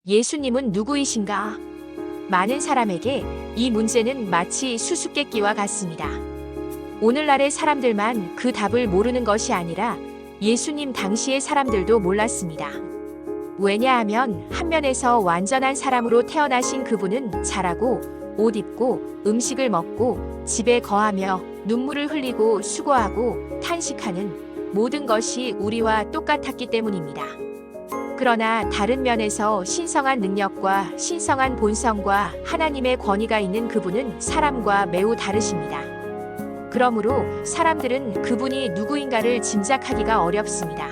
예수님은 누구이신가? 많은 사람에게 이 문제는 마치 수수께끼와 같습니다. 오늘날의 사람들만 그 답을 모르는 것이 아니라 예수님 당시의 사람들도 몰랐습니다. 왜냐하면 한 면에서 완전한 사람으로 태어나신 그분은 자라고 옷 입고 음식을 먹고 집에 거하며 눈물을 흘리고 수고하고 탄식하는 모든 것이 우리와 똑같았기 때문입니다. 그러나 다른 면에서 신성한 능력과 신성한 본성과 하나님의 권위가 있는 그분은 사람과 매우 다르십니다. 그러므로 사람들은 그분이 누구인가를 짐작하기가 어렵습니다.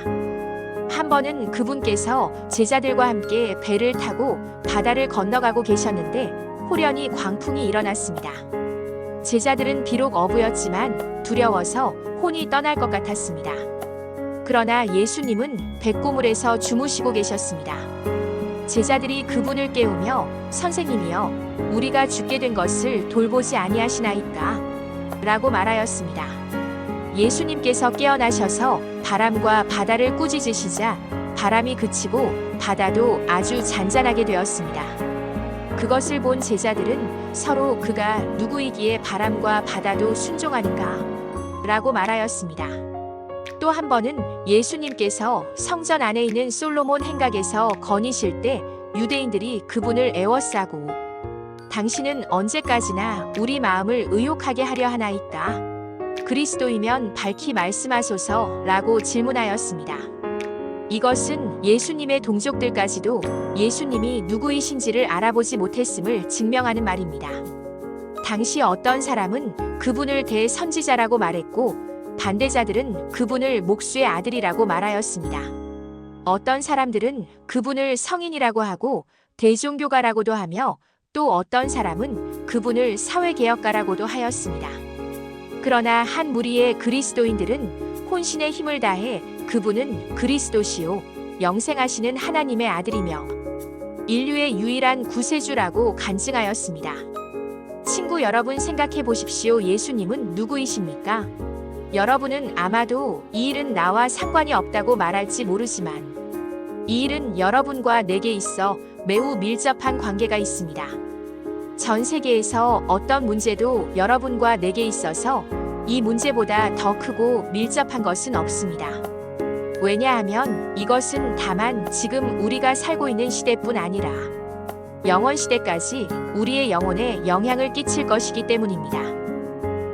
한 번은 그분께서 제자들과 함께 배를 타고 바다를 건너가고 계셨는데 호련히 광풍이 일어났습니다. 제자들은 비록 어부였지만 두려워서 혼이 떠날 것 같았습니다. 그러나 예수님은 백고물에서 주무시고 계셨습니다. 제자들이 그분을 깨우며 선생님이여, 우리가 죽게 된 것을 돌보지 아니하시나이까? 라고 말하였습니다. 예수님께서 깨어나셔서 바람과 바다를 꾸짖으시자 바람이 그치고 바다도 아주 잔잔하게 되었습니다. 그것을 본 제자들은 서로 그가 누구이기에 바람과 바다도 순종하는가? 라고 말하였습니다. 또 한 번은 예수님께서 성전 안에 있는 솔로몬 행각에서 거니실 때 유대인들이 그분을 애워싸고 당신은 언제까지나 우리 마음을 의욕하게 하려 하나이까? 그리스도이면 밝히 말씀하소서 라고 질문하였습니다. 이것은 예수님의 동족들까지도 예수님이 누구이신지를 알아보지 못했음을 증명하는 말입니다. 당시 어떤 사람은 그분을 대선지자라고 말했고 반대자들은 그분을 목수의 아들이라고 말하였습니다. 어떤 사람들은 그분을 성인이라고 하고 대종교가라고도 하며 또 어떤 사람은 그분을 사회개혁가라고도 하였습니다. 그러나 한 무리의 그리스도인들은 혼신의 힘을 다해 그분은 그리스도시요 영생하시는 하나님의 아들이며 인류의 유일한 구세주라고 간증하였습니다. 친구 여러분, 생각해 보십시오. 예수님은 누구이십니까? 여러분은 아마도 이 일은 나와 상관이 없다고 말할지 모르지만 이 일은 여러분과 내게 있어 매우 밀접한 관계가 있습니다. 전 세계에서 어떤 문제도 여러분과 내게 있어서 이 문제보다 더 크고 밀접한 것은 없습니다. 왜냐하면 이것은 다만 지금 우리가 살고 있는 시대뿐 아니라 영원 시대까지 우리의 영혼에 영향을 끼칠 것이기 때문입니다.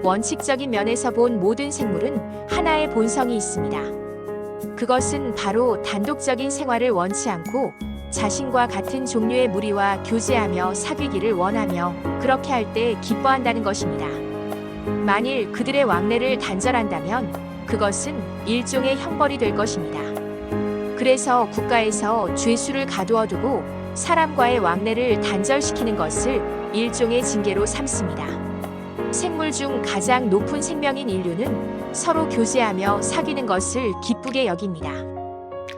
원칙적인 면에서 본 모든 생물은 하나의 본성이 있습니다. 그것은 바로 단독적인 생활을 원치 않고 자신과 같은 종류의 무리와 교제하며 사귀기를 원하며 그렇게 할 때 기뻐한다는 것입니다. 만일 그들의 왕래를 단절한다면 그것은 일종의 형벌이 될 것입니다. 그래서 국가에서 죄수를 가두어두고 사람과의 왕래를 단절시키는 것을 일종의 징계로 삼습니다. 생물 중 가장 높은 생명인 인류는 서로 교제하며 사귀는 것을 기쁘게 여깁니다.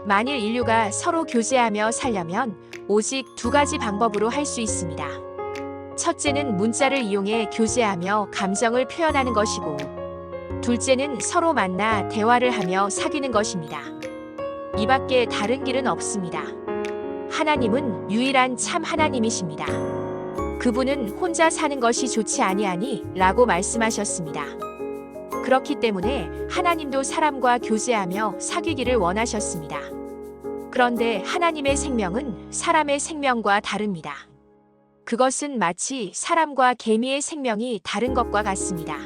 만일 인류가 서로 교제하며 살려면 오직 두 가지 방법으로 할 수 있습니다. 첫째는 문자를 이용해 교제하며 감정을 표현하는 것이고, 둘째는 서로 만나 대화를 하며 사귀는 것입니다. 이 밖에 다른 길은 없습니다. 하나님은 유일한 참 하나님이십니다. 그분은 혼자 사는 것이 좋지 아니하니 라고 말씀하셨습니다. 그렇기 때문에 하나님도 사람과 교제하며 사귀기를 원하셨습니다. 그런데 하나님의 생명은 사람의 생명과 다릅니다. 그것은 마치 사람과 개미의 생명이 다른 것과 같습니다.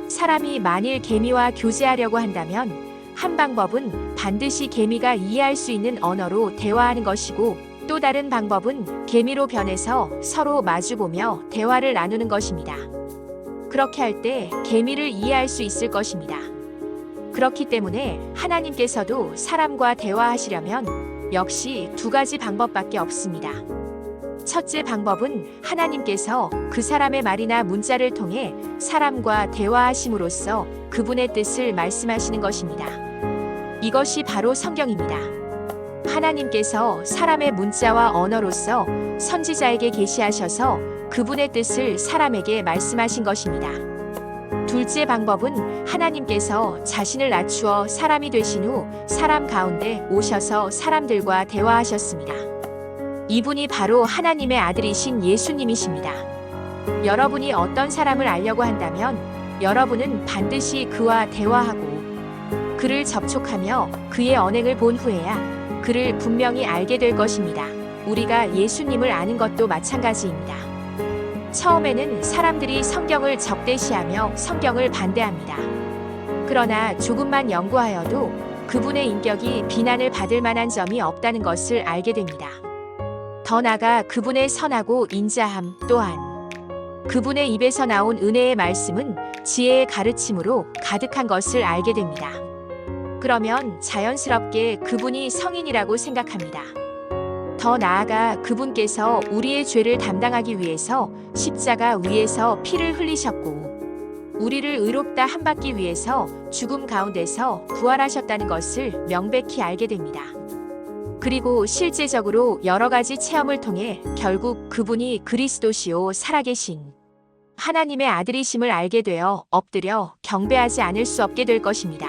사람이 만일 개미와 교제하려고 한다면 한 방법은 반드시 개미가 이해할 수 있는 언어로 대화하는 것이고, 또 다른 방법은 개미로 변해서 서로 마주보며 대화를 나누는 것입니다. 그렇게 할 때 개미를 이해할 수 있을 것입니다. 그렇기 때문에 하나님께서도 사람과 대화하시려면 역시 두 가지 방법밖에 없습니다. 첫째 방법은 하나님께서 그 사람의 말이나 문자를 통해 사람과 대화하심으로써 그분의 뜻을 말씀하시는 것입니다. 이것이 바로 성경입니다. 하나님께서 사람의 문자와 언어로서 선지자에게 계시하셔서 그분의 뜻을 사람에게 말씀하신 것입니다. 둘째 방법은 하나님께서 자신을 낮추어 사람이 되신 후 사람 가운데 오셔서 사람들과 대화하셨습니다. 이분이 바로 하나님의 아들이신 예수님이십니다. 여러분이 어떤 사람을 알려고 한다면 여러분은 반드시 그와 대화하고 그를 접촉하며 그의 언행을 본 후에야 그를 분명히 알게 될 것입니다. 우리가 예수님을 아는 것도 마찬가지입니다. 처음에는 사람들이 성경을 적대시하며 성경을 반대합니다. 그러나 조금만 연구하여도 그분의 인격이 비난을 받을 만한 점이 없다는 것을 알게 됩니다. 더 나아가 그분의 선하고 인자함 또한 그분의 입에서 나온 은혜의 말씀은 지혜의 가르침으로 가득한 것을 알게 됩니다. 그러면 자연스럽게 그분이 성인이라고 생각합니다. 더 나아가 그분께서 우리의 죄를 담당하기 위해서 십자가 위에서 피를 흘리셨고 우리를 의롭다 함받기 위해서 죽음 가운데서 부활하셨다는 것을 명백히 알게 됩니다. 그리고 실제적으로 여러 가지 체험을 통해 결국 그분이 그리스도시요 살아계신 하나님의 아들이심을 알게 되어 엎드려 경배하지 않을 수 없게 될 것입니다.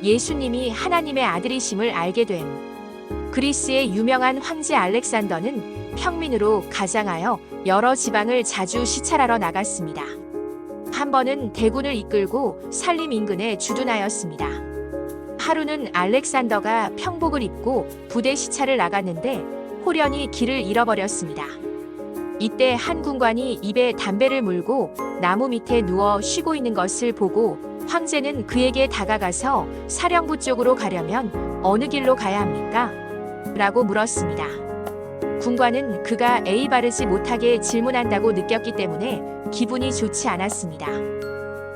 예수님이 하나님의 아들이심을 알게 된 그리스의 유명한 황제 알렉산더는 평민으로 가장하여 여러 지방을 자주 시찰하러 나갔습니다. 한 번은 대군을 이끌고 살림 인근에 주둔하였습니다. 하루는 알렉산더가 평복을 입고 부대 시찰을 나갔는데 호련히 길을 잃어버렸습니다. 이때 한 군관이 입에 담배를 물고 나무 밑에 누워 쉬고 있는 것을 보고 황제는 그에게 다가가서 사령부 쪽으로 가려면 어느 길로 가야 합니까? 라고 물었습니다. 군관은 그가 예의 바르지 못하게 질문한다고 느꼈기 때문에 기분이 좋지 않았습니다.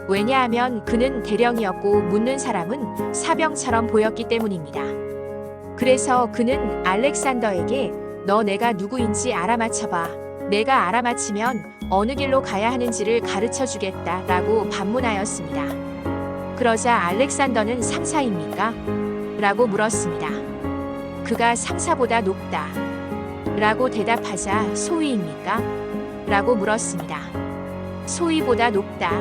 왜냐하면 그는 대령이었고 묻는 사람은 사병처럼 보였기 때문입니다. 그래서 그는 알렉산더에게 너 내가 누구인지 알아맞혀봐. 내가 알아맞히면 어느 길로 가야 하는지를 가르쳐 주겠다 라고 반문하였습니다. 그러자 알렉산더는 상사입니까? 라고 물었습니다. 그가 상사보다 높다. 라고 대답하자 소위입니까? 라고 물었습니다. 소위보다 높다.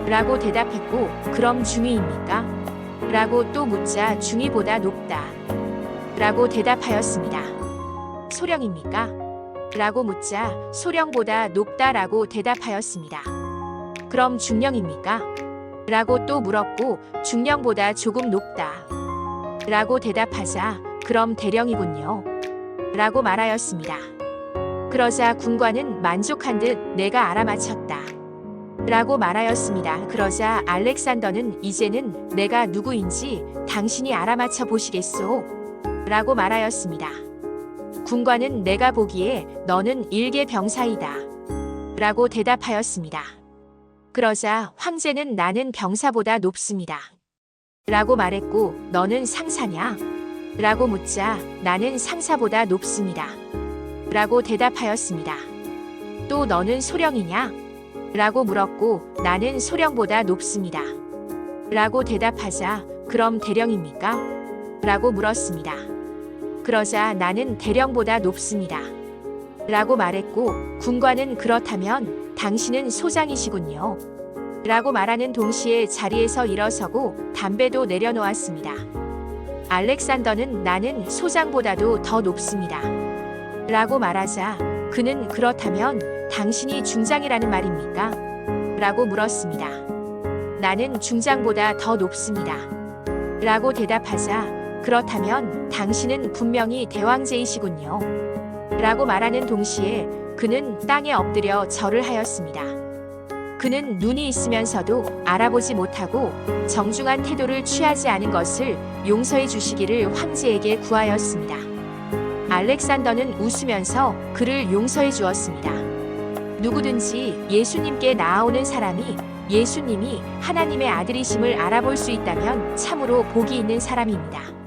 라고 대답했고 그럼 중위입니까? 라고 또 묻자 중위보다 높다. 라고 대답하였습니다. 소령입니까? 라고 묻자 소령보다 높다라고 대답하였습니다. 그럼 중령입니까? 라고 또 물었고 중령보다 조금 높다. 라고 대답하자 그럼 대령이군요. 라고 말하였습니다. 그러자 군관은 만족한 듯 내가 알아맞혔다. 라고 말하였습니다. 그러자 알렉산더는 이제는 내가 누구인지 당신이 알아맞혀 보시겠소? 라고 말하였습니다. 군관은 내가 보기에 너는 일개 병사이다. 라고 대답하였습니다. 그러자 황제는 나는 병사보다 높습니다. 라고 말했고 너는 상사냐? 라고 묻자 나는 상사보다 높습니다. 라고 대답하였습니다. 또 너는 소령이냐? 라고 물었고 나는 소령보다 높습니다. 라고 대답하자 그럼 대령입니까? 라고 물었습니다. 그러자 나는 대령보다 높습니다. 라고 말했고 군관은 그렇다면 당신은 소장이시군요. 라고 말하는 동시에 자리에서 일어서고 담배도 내려놓았습니다. 알렉산더는 나는 소장보다도 더 높습니다. 라고 말하자 그는 그렇다면 당신이 중장이라는 말입니까? 라고 물었습니다. 나는 중장보다 더 높습니다. 라고 대답하자 그렇다면 당신은 분명히 대왕제이시군요. 라고 말하는 동시에 그는 땅에 엎드려 절을 하였습니다. 그는 눈이 있으면서도 알아보지 못하고 정중한 태도를 취하지 않은 것을 용서해 주시기를 황제에게 구하였습니다. 알렉산더는 웃으면서 그를 용서해 주었습니다. 누구든지 예수님께 나아오는 사람이 예수님이 하나님의 아들이심을 알아볼 수 있다면 참으로 복이 있는 사람입니다.